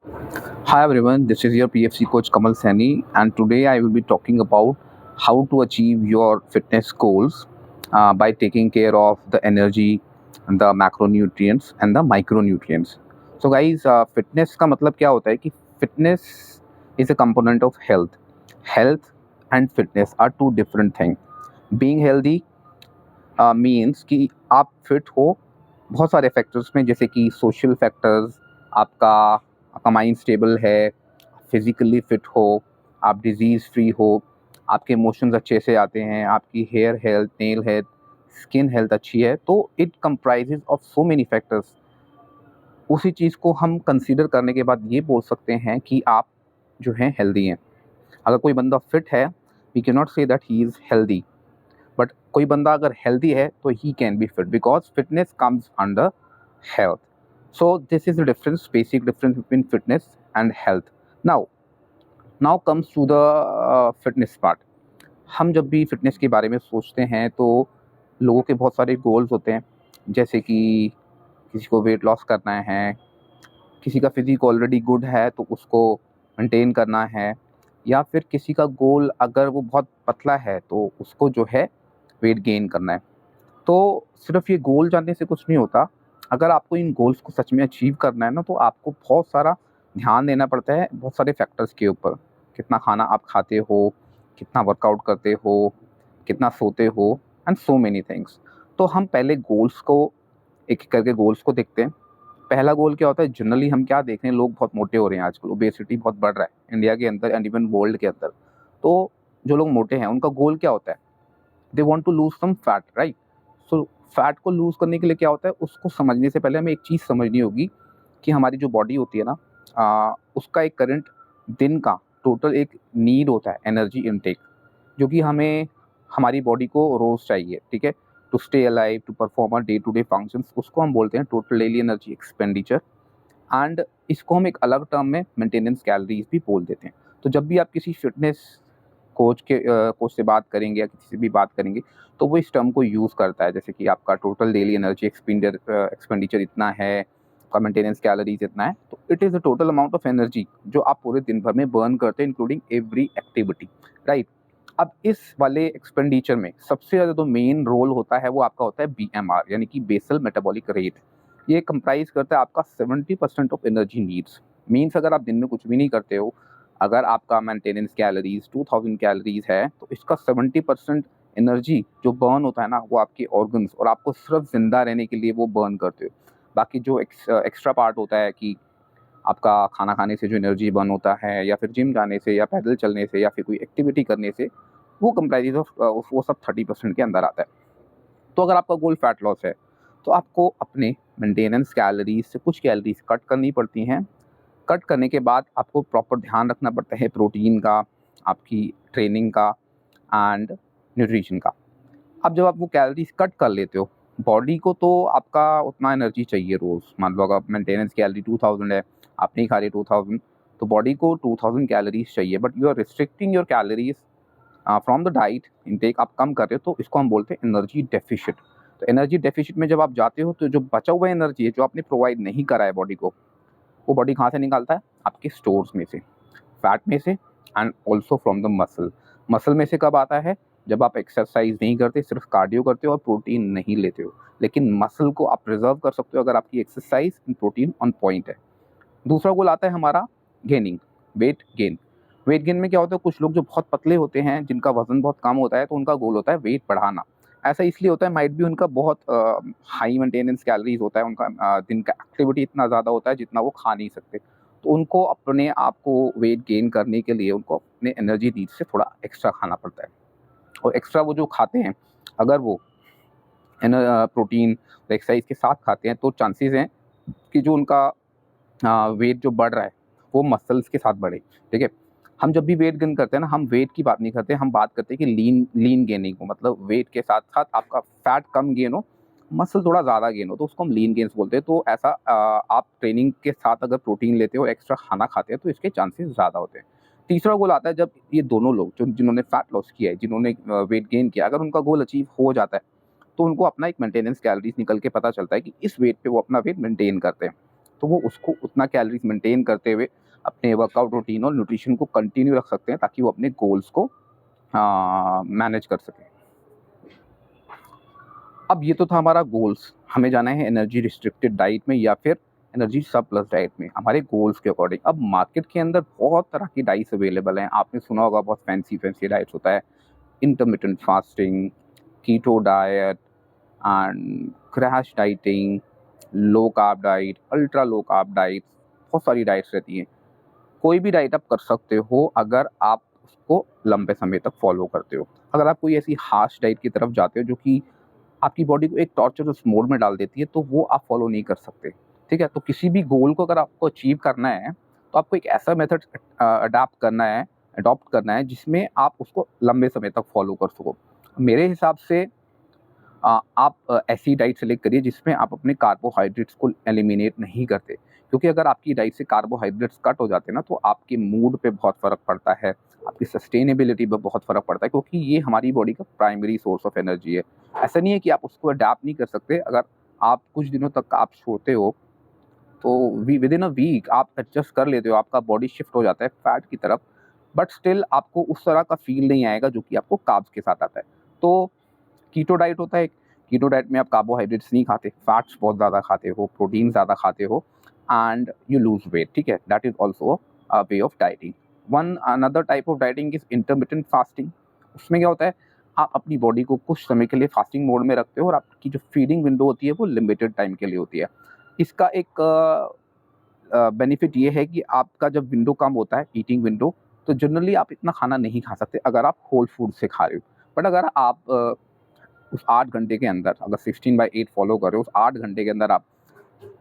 Hi everyone, this is your PFC coach Kamal Sani, and today I will be talking about how to achieve your fitness goals by taking care of the energy, the macronutrients, and the micronutrients. So guys, fitness का मतलब क्या होता है कि fitness is a component of health. Health and fitness are two different things. Being healthy means कि आप fit हो बहुत सारे फैक्टर्स में, जैसे कि सोशल फैक्टर्स, आपका आपका माइंड स्टेबल है, फिजिकली फिट हो, आप डिजीज़ फ्री हो, आपके इमोशंस अच्छे से आते हैं, आपकी hair health, nail health, skin health अच्छी है, तो it comprises of so many factors. उसी चीज़ को हम कंसीडर करने के बाद ये बोल सकते हैं कि आप जो हैं हेल्दी हैं। अगर कोई बंदा फिट है, we can not say that he is healthy, but कोई बंदा अगर हेल्दी है तो he can be fit, because fitness comes under health. So this is the difference, basic difference between fitness and health. Now comes to the fitness part. हम जब भी fitness के बारे में सोचते हैं तो लोगों के बहुत सारे गोल्स होते हैं, जैसे कि किसी को वेट लॉस करना है, किसी का फिजिक ऑलरेडी गुड है तो उसको मेंटेन करना है, या फिर किसी का गोल अगर वो बहुत पतला है तो उसको जो है वेट गेन करना है. तो सिर्फ ये गोल जानने से कुछ नहीं होता. अगर आपको इन गोल्स को सच में अचीव करना है ना, तो आपको बहुत सारा ध्यान देना पड़ता है, बहुत सारे फैक्टर्स के ऊपर. कितना खाना आप खाते हो, कितना वर्कआउट करते हो, कितना सोते हो, एंड सो मेनी थिंग्स. तो हम पहले गोल्स को एक-एक करके गोल्स को देखते हैं. पहला गोल क्या होता है? जनरली हम क्या देख रहे हैं, लोग बहुत मोटे हो रहे हैं आजकल, ओबेसिटी बहुत बढ़ रहा है इंडिया के अंदर एंड इवन वर्ल्ड के अंदर. तो जो लोग मोटे हैं उनका गोल क्या होता है? They want to lose some fat, right? So fat को लूज करने के लिए क्या होता है, उसको समझने से पहले हमें एक चीज़ समझनी होगी कि हमारी जो बॉडी होती है ना, उसका एक करंट दिन का टोटल एक नीड होता है, एनर्जी इनटेक, जो कि हमें हमारी बॉडी को रोज चाहिए, ठीक है, to stay alive, to perform day to day functions. उसको हम बोलते हैं total daily energy expenditure. And इसको हम एक अलग टर्म में मेंटेनेंस कैलोरीज भी बोल देते हैं. तो जब भी आप किसी फिटनेस कोच से बात करेंगे या किसी से भी बात करेंगे, तो वो इस टर्म को यूज़ करता है, जैसे कि आपका टोटल डेली एनर्जी एक्सपेंडिचर इतना है, आपका मेंटेनेंस कैलोरीज इतना है. तो it is the total amount of energy जो आप पूरे दिन भर में बर्न करते हैं, इंक्लूडिंग एवरी एक्टिविटी, राइट? अब इस वाले एक्सपेंडिचर में सबसे ज़्यादा जो मेन रोल होता है वो आपका होता है बीएमआर, यानी कि बेसल मेटाबॉलिक रेट. ये कंप्राइज करता है आपका 70% ऑफ एनर्जी नीड्स. मीन्स अगर आप दिन में कुछ भी नहीं करते हो, अगर आपका मेंटेनेंस कैलोरीज 2000 कैलोरीज है, तो इसका 70% एनर्जी जो बर्न होता है ना, वो आपके ऑर्गन्स और आपको सिर्फ जिंदा रहने के लिए वो बर्न करते हो. बाकी जो एक्स्ट्रा पार्ट होता है कि आपका खाना खाने से जो एनर्जी बर्न होता है, या फिर जिम जाने से, या पैदल चलने से, या फिर कोई एक्टिविटी करने से, वो कंप्राइजेज ऑफ वो सब 30% के अंदर आता है. तो अगर आपका गोल फैट लॉस है, तो आपको अपने मेंटेनेंस कैलोरीज से कुछ कैलोरीज कट करनी पड़ती हैं. कट करने के बाद आपको प्रॉपर ध्यान रखना पड़ता है प्रोटीन का, आपकी ट्रेनिंग का, एंड न्यूट्रिशन का. अब जब आप वो कैलोरीज कट कर लेते हो, बॉडी को तो आपका उतना एनर्जी चाहिए रोज़. मान लो अगर मेंटेनेंस कैलोरी 2000 है, आप नहीं खा रहे 2000, तो बॉडी को 2000 कैलोरीज चाहिए, but you are restricting your calories from the diet intake. आप कम कर रहे हो, तो इसको हम बोलते हैं एनर्जी डेफिशिट. तो एनर्जी डेफिशिट में जब आप जाते हो, तो जो बचा हुआ एनर्जी है, जो आपने प्रोवाइड नहीं करा है बॉडी को, वो बॉडी कहाँ से निकालता है? आपके स्टोर्स में से, फैट में से, and also from the muscle. Muscle में से कब आता है? जब आप एक्सरसाइज नहीं करते, सिर्फ कार्डियो करते हो और प्रोटीन नहीं लेते हो. लेकिन मसल को आप प्रिजर्व कर सकते हो अगर आपकी exercise and protein on point है. दूसरा गोल आता है हमारा gaining, weight gain. Weight gain में क्या होता है, कुछ लोग जो बहुत पतले होते हैं, जिनका वजन बहुत कम होता है, तो उनका गोल होता है वेट बढ़ाना. ऐसा इसलिए होता है, माइट भी उनका बहुत हाई मेंटेनेंस कैलोरीज होता है, उनका दिन का एक्टिविटी इतना ज़्यादा होता है जितना वो खा नहीं सकते. तो उनको अपने आप को वेट गेन करने के लिए उनको अपने एनर्जी नीड से थोड़ा एक्स्ट्रा खाना पड़ता है. और एक्स्ट्रा वो जो खाते हैं, अगर वो प्रोटीन एक्सरसाइज के साथ खाते हैं, तो चांसेस हैं कि जो उनका वेट जो बढ़ रहा है, वो मसल्स के साथ बढ़े, ठीक है? हम जब भी वेट गेन करते हैं ना, हम वेट की बात नहीं करते, हम बात करते हैं कि लीन लीन गेनिंग हो, मतलब वेट के साथ-साथ आपका फैट कम गेन हो, मसल थोड़ा ज़्यादा गेन हो, तो उसको हम लीन गेन्स बोलते हैं. तो ऐसा आप ट्रेनिंग के साथ अगर प्रोटीन लेते हो, एक्स्ट्रा खाना खाते हैं, तो इसके चांसेस ज़्यादा होते हैं. तीसरा गोल आता है जब ये दोनों लोग जो जिन्होंने फैट लॉस किया है, जिन्होंने वेट गेन किया, अगर उनका गोल अचीव हो जाता है, तो उनको अपना एक मेंटेनेंस कैलोरीज़ निकल के पता चलता है कि इस वेट पे वो अपना वेट मेंटेन करते हैं. तो वो उसको उतना कैलोरीज मेंटेन करते हुए अपने वर्कआउट रूटीन और न्यूट्रिशन को कंटिन्यू रख सकते हैं ताकि वो अपने गोल्स को मैनेज कर सकें। अब ये तो था हमारा गोल्स, हमें जाना है एनर्जी रिस्ट्रिक्टेड डाइट में या फिर एनर्जी सरप्लस डाइट में हमारे गोल्स के अकॉर्डिंग। अब मार्केट के अंदर बहुत तरह की डाइट्स अवेलेबल हैं, आपने सुना होगा बहुत फैंसी डाइट्स होता है, intermittent fasting, keto diet and crash dieting, low carb diet, ultra low carb diet, बहुत सारी डाइट्स रहती हैं। कोई भी डाइट आप कर सकते हो अगर आप उसको लंबे समय तक फॉलो करते हो। अगर आप कोई ऐसी हार्श डाइट की तरफ जाते हो जो कि आपकी बॉडी को एक टॉर्चरस मोड में डाल देती है, तो वो आप फॉलो नहीं कर सकते, ठीक है? तो किसी भी गोल को अगर आपको अचीव करना है, तो आपको एक ऐसा मेथड अडॉप्ट करना है जिसमें आप उसको लंबे समय तक फॉलो कर सको। मेरे हिसाब से आप ऐसी डाइट सेलेक्ट करिए जिसमें आप अपने कार्बोहाइड्रेट्स को एलिमिनेट नहीं करते, क्योंकि अगर आपकी डाइट से कार्बोहाइड्रेट्स कट हो जाते हैं ना, तो आपके मूड पे बहुत फ़र्क पड़ता है, आपकी सस्टेनेबिलिटी पे बहुत फ़र्क पड़ता है, क्योंकि ये हमारी बॉडी का प्राइमरी सोर्स ऑफ एनर्जी है। ऐसा नहीं है कि आप उसको अडैप्ट नहीं कर सकते, अगर आप कुछ दिनों तक आप सोते हो, तो विदिन अ वीक आप एडजस्ट कर लेते हो, आपका बॉडी शिफ्ट हो जाता है फैट की तरफ, बट स्टिल आपको उस तरह का फ़ील नहीं आएगा जो कि आपको कार्ब्स के साथ आता है। तो कीटो डाइट होता है एक, कीटो डाइट में आप कार्बोहाइड्रेट्स नहीं खाते, फैट्स बहुत ज़्यादा खाते हो, प्रोटीन ज़्यादा खाते हो एंड यू लूज़ वेट, ठीक है? That is also a way of dieting. One another type of dieting is intermittent fasting. उसमें क्या होता है, आप अपनी बॉडी को कुछ समय के लिए फास्टिंग मोड में रखते हो और आपकी जो फीडिंग विंडो होती है वो लिमिटेड टाइम के लिए होती है। इसका एक बेनिफिट ये है कि आपका जब विंडो कम होता है, ईटिंग विंडो, तो जनरली आप इतना खाना नहीं खा सकते अगर आप होल फूड से खा रहे हो। बट अगर आप उस 8 घंटे के अंदर अगर 16/8 फॉलो कर रहे हो, उस 8 घंटे के अंदर आप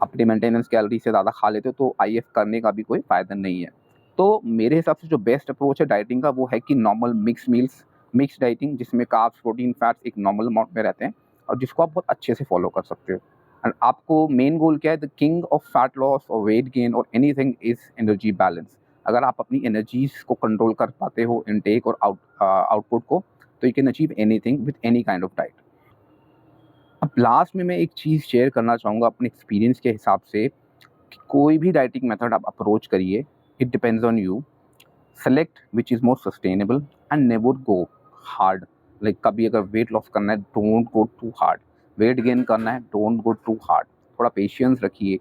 अपनी मेंटेनेंस कैलोरी से ज़्यादा खा लेते हो, तो आईएफ करने का भी कोई फ़ायदा नहीं है। तो मेरे हिसाब से जो बेस्ट अप्रोच है डाइटिंग का वो है कि नॉर्मल मिक्स डाइटिंग, जिसमें कार्ब्स, प्रोटीन, फैट्स एक नॉर्मल अमाउंट में रहते हैं और जिसको आप बहुत अच्छे से फॉलो कर सकते हो। एंड आपको मेन गोल क्या है, the king of fat loss और वेट गेन और एनीथिंग इज़ एनर्जी बैलेंस। अगर आप अपनी एनर्जीज़ को कंट्रोल कर पाते हो, इनटेक और आउटपुट को, तो you can achieve anything with any kind of diet. अब लास्ट में मैं एक चीज़ शेयर करना चाहूँगा अपने एक्सपीरियंस के हिसाब से कि कोई भी डाइटिंग मेथड आप अप्रोच करिए, it depends on you. Select which is more sustainable and never go hard. Like कभी अगर वेट लॉस करना है, don't go too hard. Weight gain करना है, डोंट गो टू हार्ड। थोड़ा पेशेंस रखिए,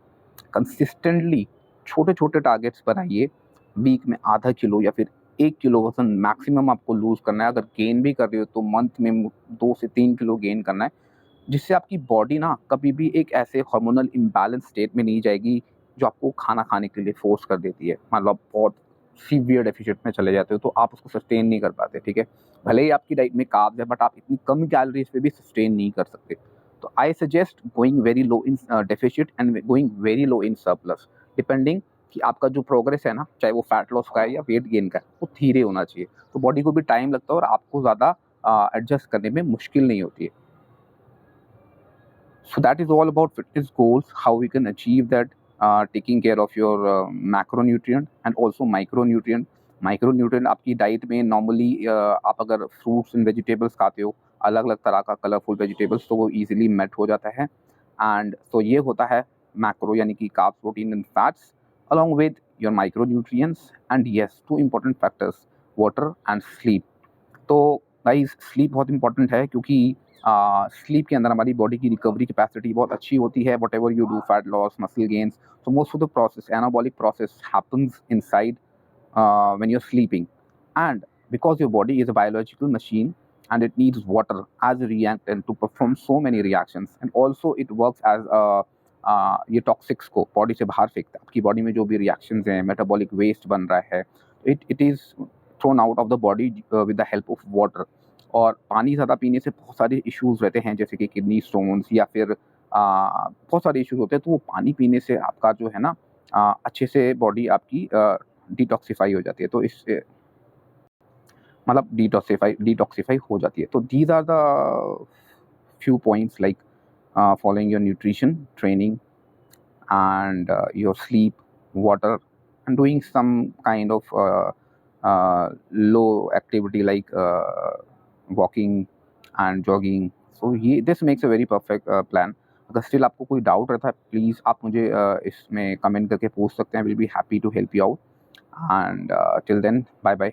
कंसिस्टेंटली छोटे-छोटे टारगेट्स बनाइए। वीक में आधा किलो या फिर 1 किलो वज़न मैक्सिमम आपको लूज़ करना है। अगर गेन भी कर रहे हो तो मंथ में 2 से 3 किलो गेन करना है, जिससे आपकी बॉडी ना कभी भी एक ऐसे हार्मोनल इम्बैलेंस स्टेट में नहीं जाएगी जो आपको खाना खाने के लिए फोर्स कर देती है। मतलब बहुत सीवियर डेफिसिट में चले जाते हो तो आप उसको सस्टेन नहीं कर पाते, ठीक है? भले ही आपकी डाइट में कार्ब्स है बट आप इतनी कम कैलोरीज पे भी सस्टेन नहीं कर सकते। तो I suggest going very low in deficit and going very low in surplus, depending कि आपका जो प्रोग्रेस है ना, चाहे वो फैट लॉस का है या वेट गेन का है, वो धीरे होना चाहिए। तो बॉडी को भी टाइम लगता है और आपको ज़्यादा एडजस्ट करने में मुश्किल नहीं होती है। So that is all about fitness goals, how we can achieve that, taking care of your macronutrient and also micronutrient. Micronutrient आपकी डाइट में नॉर्मली आप अगर फ्रूट्स एंड वेजिटेबल्स खाते हो, अलग अलग तरह का कलरफुल वेजिटेबल्स, तो वो इजीली मेट हो जाता है। एंड तो ये होता है मैक्रो यानी कि carbs, protein and fats along with your micronutrients and yes, two important factors, water and sleep. तो गाइस स्लीप बहुत इंपॉर्टेंट है क्योंकि स्लीप के अंदर हमारी बॉडी की रिकवरी कैपेसिटी बहुत अच्छी होती है। What ever you do, fat loss, muscle gains, so most of the process, anabolic process happens inside when you're sleeping. And because your body is a biological machine and it needs water as a reactant to perform so many reactions, and also it works as a ये toxics को body से बाहर फेंकता है। आपकी body में जो भी रिएक्शंस हैं, मेटाबॉलिक वेस्ट बन रहा है, it is thrown out of the body with the help of water. और पानी ज़्यादा पीने से बहुत सारे इश्यूज़ रहते हैं, जैसे कि किडनी स्टोन्स या फिर बहुत सारे इश्यूज़ होते हैं। तो वो पानी पीने से आपका जो है ना अच्छे से बॉडी आपकी डिटॉक्सिफ़ाई हो जाती है। तो इससे मतलब डिटॉक्सिफ़ाई हो जाती है। तो these are the few points like following your nutrition, training, and your sleep, water, and doing some kind of low activity like walking and jogging. So this makes a very perfect plan. अगर still आपको कोई doubt रहता है, please आप मुझे इसमें comment करके पूछ सकते हैं। Will be happy to help you out, and till then bye bye.